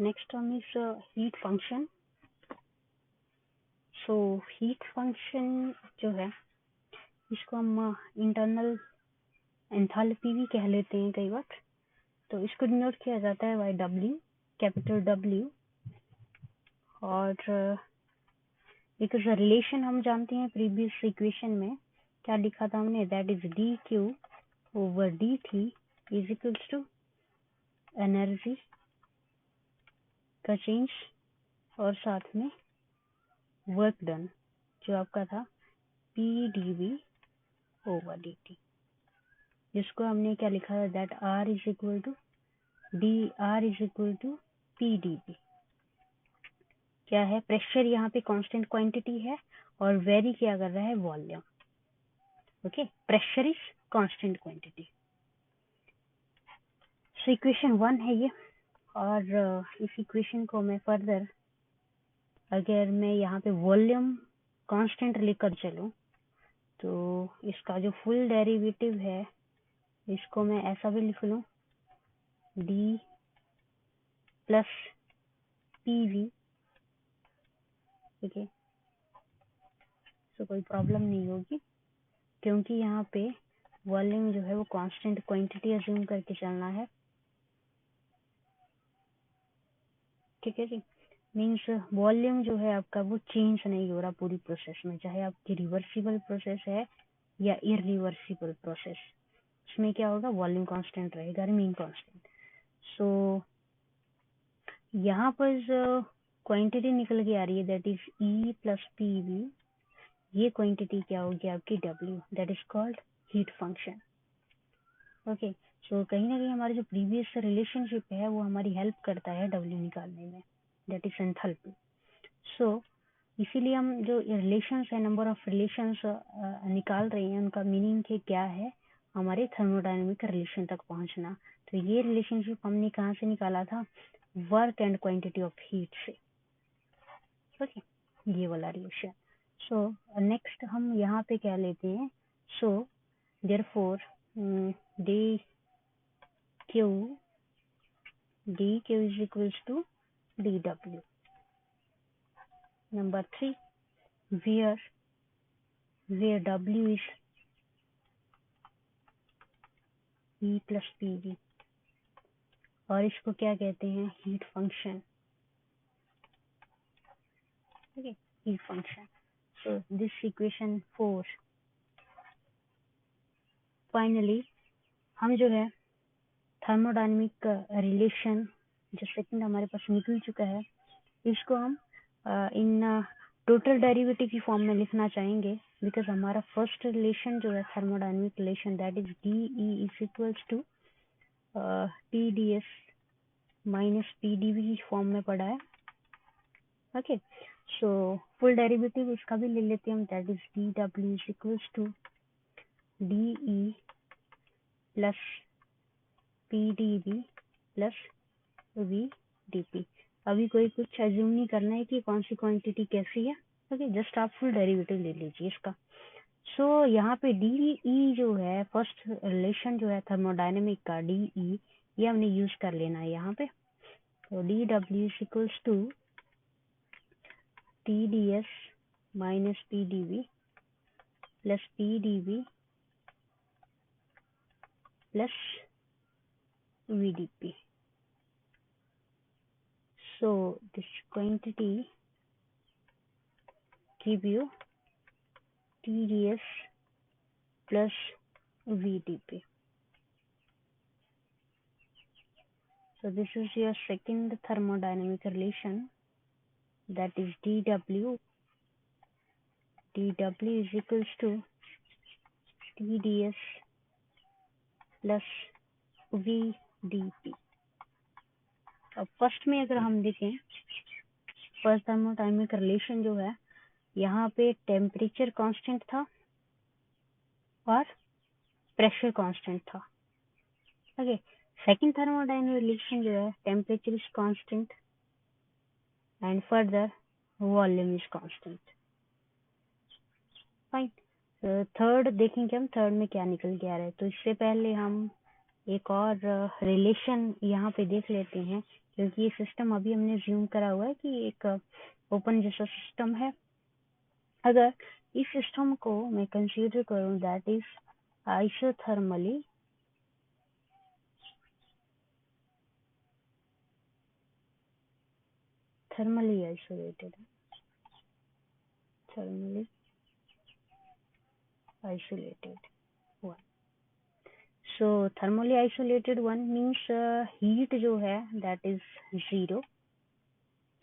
next term is heat function. So heat function जो है इसको हम इंटरनल एंथैल्पी भी कह लेते हैं कई बार, तो इसको डिनोट किया जाता है बाय W, कैपिटल W। और एक रिलेशन हम जानते हैं प्रीवियस इक्वेशन में क्या लिखा था हमने, that is dq over dt is equals to energy का चेंज और साथ में वर्क डन जो आपका था pdv over dt, जिसको हमने क्या लिखा था, that r is equal to dr is equal to pdv। क्या है, प्रेशर यहाँ पे कांस्टेंट क्वांटिटी है और वेरी क्या कर रहा है, volume. Okay, pressure is constant quantity. So equation 1 है ये। और इस इक्वेशन को मैं फर्दर अगर मैं यहाँ पे वॉल्यूम कांस्टेंट लेकर चलूँ तो इसका जो फुल डेरिवेटिव है इसको मैं ऐसा भी लिख लूँ, d प्लस pv। ठीक है, तो कोई प्रॉब्लम नहीं होगी क्योंकि यहाँ पे वॉल्यूम जो है वो कांस्टेंट क्वांटिटी अज्यूम करके चलना है। ठीक है जी, मीन्स वॉल्यूम जो है आपका वो चेंज नहीं हो रहा पूरी प्रोसेस में, चाहे आपकी रिवर्सिबल प्रोसेस है या इरिवर्सिबल प्रोसेस, उसमें क्या होगा, वॉल्यूम कांस्टेंट रहेगा, मीन कांस्टेंट। सो यहाँ पर क्वांटिटी निकल के आ रही है, that is E plus PV। ये क्वांटिटी क्या होगी आपकी, W, that is called heat function. Okay, so कहीं ना कहीं हमारे जो प्रीवियस रिलेशनशिप है वो हमारी हेल्प करता है W निकालने में, दैट इज एंथैल्पी। सो इसीलिए हम जो रिलेशंस है, नंबर ऑफ रिलेशंस निकाल रहे हैं, उनका मीनिंग है क्या है, हमारे थर्मोडायनेमिक रिलेशन तक पहुंचना। तो ये रिलेशनशिप हमने कहाँ से निकाला था, work and quantity of heat से। ओके, ये वाला रिलेशन। सो नेक्स्ट हम यहाँ पे क्या लेते हैं, so therefore dq is equals to dw. Number 3, where w is E plus PV और इसको क्या कहते हैं, heat function. Okay, heat function. So this equation 4 finally हम जो है थर्मोडायनेमिक रिलेशन जो सेकंड हमारे पास निकल चुका है, इसको हम इन टोटल डेरिवेटिव की फॉर्म में लिखना चाहेंगे, बिकॉज हमारा फर्स्ट रिलेशन जो है thermodynamic relation, that is DE is equals to TdS minus PdV की फॉर्म में पड़ा है। ओके, सो फुल डेरिवेटिव इसका भी ले लेते हैं हम, that is dW is equals to DE plus PdV plus VdP। अभी कोई कुछ अज्यूम नहीं करना है कि कौन सी क्वांटिटी कैसी है। ओके, जस्ट आप फुल डेरिवेटिव ले लीजिए इसका। सो यहाँ पे DE जो है, फर्स्ट रिलेशन जो है थर्मोडायनेमिक का DE, ये हमने यूज कर लेना है यहाँ पे। तो dW is equals to TdS minus PdV plus PdV plus VdP। So this quantity give you TdS plus VdP. So this is your second thermodynamic relation, that is dW. dW is equals to TdS plus VdP. अब first में अगर हम देखें, first thermodynamic relation जो है, यहाँ पे temperature constant था और प्रेशर कांस्टेंट था। ओके, सेकंड थर्मोडायनेमिक रिलेशन जो है, temperature is constant and further volume is constant. Fine, third देखेंगे हम, थर्ड में क्या निकल के आ रहा है। तो इससे पहले हम एक और रिलेशन यहाँ पे देख लेते हैं, क्योंकि ये सिस्टम अभी हमने ज्यूम करा हुआ है कि एक ओपन जैसा सिस्टम है। अगर इस सिस्टम को मैं कंसीडर करूं that is isothermally isolated, thermally isolated one. So thermally isolated one means heat जो है दैट इज 0।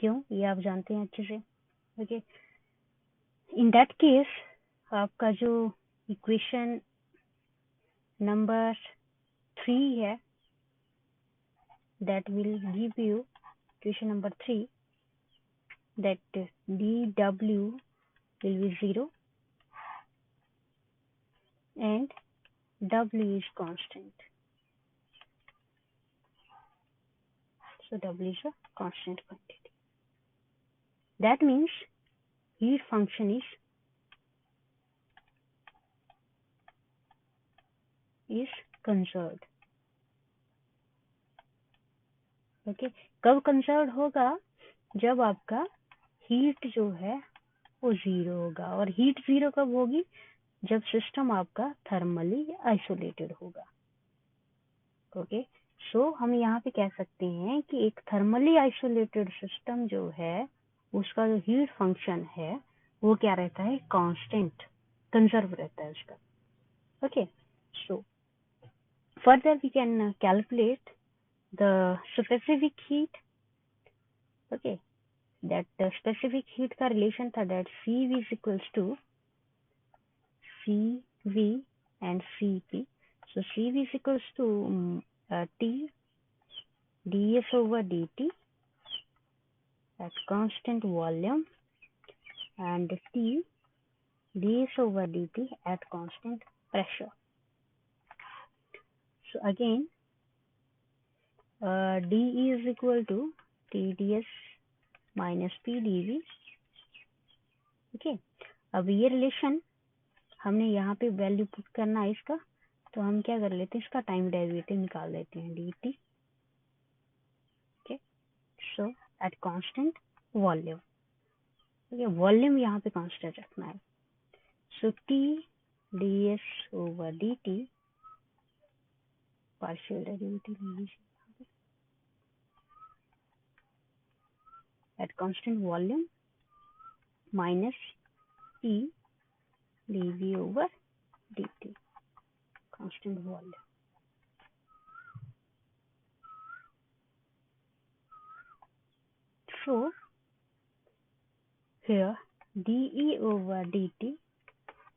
क्यों, ये आप जानते हैं अच्छे से। ओके, इन दैट केस आपका जो इक्वेशन नंबर 3 है that will give you equation number 3 that dW will be 0 and W is constant. So W is a constant quantity. That means heat function is conserved. Okay, कब conserved होगा? जब आपका heat जो है वो 0 होगा। और हीट 0 कब होगी? जब सिस्टम आपका थर्मली आइसोलेटेड होगा। ओके, सो हम यहाँ पे कह सकते हैं कि एक थर्मली आइसोलेटेड सिस्टम जो है उसका जो हीट फंक्शन है वो क्या रहता है? कांस्टेंट, कंजर्व रहता है उसका। Okay, so further we can calculate the specific heat. Okay, that specific heat का रिलेशन था that CV is equals to CV and CP. So CV is equals to T ds over dt at constant volume and T ds over dt at constant pressure. So again dE is equal to TdS minus PdV. Okay, अब ये relation हमने यहाँ पे value put करना है इसका, तो हम क्या कर लेते हैं, इसका टाइम डेरिवेटिव निकाल लेते हैं dt। Okay, so at constant volume, okay, volume यहाँ पे कांस्टेंट रखना है। सो T ds over dt partial derivative at constant volume minus T dV over dt, constant volume. So here dE over dt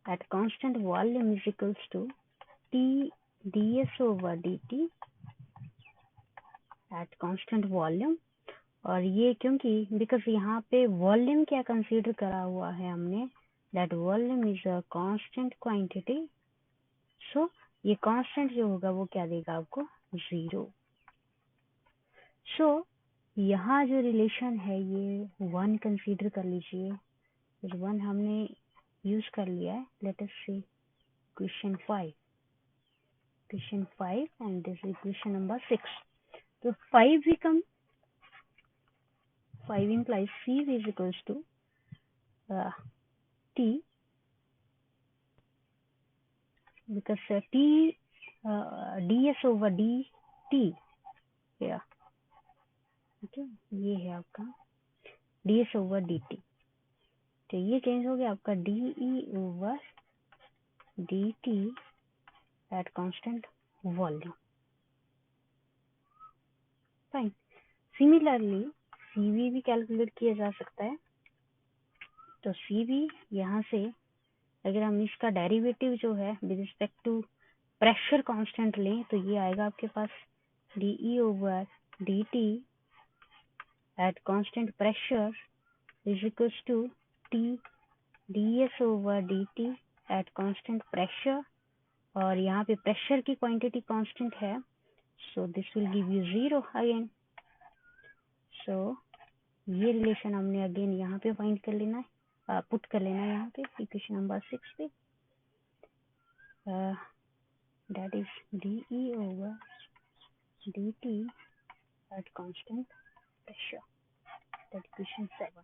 at constant volume is equals to T ds over dt at constant volume। और ये क्योंकि because यहाँ पे volume क्या consider करा हुआ है हमने, that volume is a constant quantity. So ये कांस्टेंट जो होगा वो क्या देगा आपको? 0। सो यहाँ जो रिलेशन है ये 1 कंसीडर कर लीजिए, 1 हमने यूज कर लिया है। Let us see question 5 and this is question number 6। तो 5 become 5 implies CV is equals to T, because T ds over dt, yeah, okay, ये है आपका ds over dt। तो ये चेंज हो गया आपका dE over dt at constant volume। Fine, similarly CV भी कैलकुलेट किया जा सकता है। तो CV यहाँ से अगर हम इसका डेरिवेटिव जो है with respect to pressure constant लें तो ये आएगा आपके पास dE over dt at constant pressure is equals to T ds over dt at constant pressure। और यहाँ पे प्रेशर की क्वांटिटी कांस्टेंट है, so this will give you 0 again. So ये रिलेशन हमने अगेन यहाँ पे फाइंड कर लेना है, पुट कर लेना है यहाँ पे इक्वेशन नंबर 6 पे। that is dE over dt at constant pressure, that equation 7।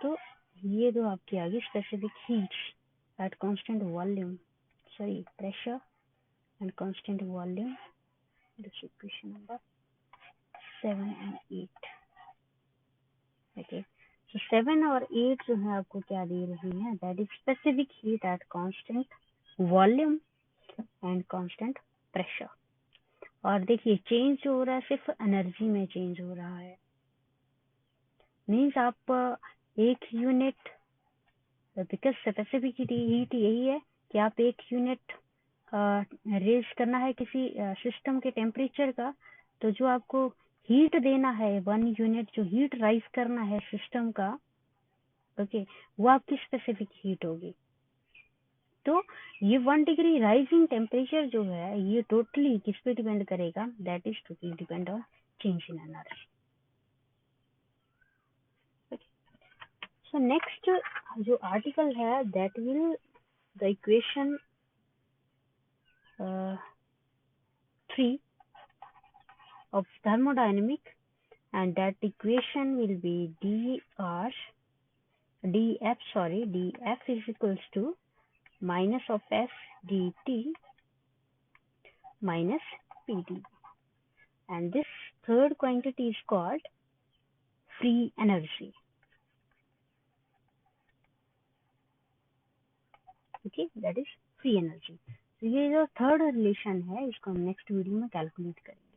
तो ये दो आपकी आगे specific heats at constant volume, sorry, pressure and constant volume, this equation number 7 and 8। okay, so 7 और 8 जो है आपको क्या दे रही है, that is specific heat at constant volume and constant pressure। और देखिए चेंज जो हो रहा है सिर्फ एनर्जी में चेंज हो रहा है, मीन्स आप एक यूनिट, बिकॉज स्पेसिफिक हीट यही है कि आप एक यूनिट रेज करना है किसी सिस्टम के टेम्परेचर का, तो जो आपको हीट देना है 1 यूनिट जो हीट राइज करना है सिस्टम का, ओके, वो आपकी स्पेसिफिक हीट होगी। तो ये 1 डिग्री राइजिंग टेम्परेचर जो है ये टोटली किस पे डिपेंड करेगा, that is totally depend on change in energy. So next जो आर्टिकल है that will the equation 3 of thermodynamic, and that equation will be dF is equals to minus of S dt minus Pd, and this third quantity is called free energy। okay, that is free energy। तो ये जो third relation है इसको हम next video में calculate करेंगे।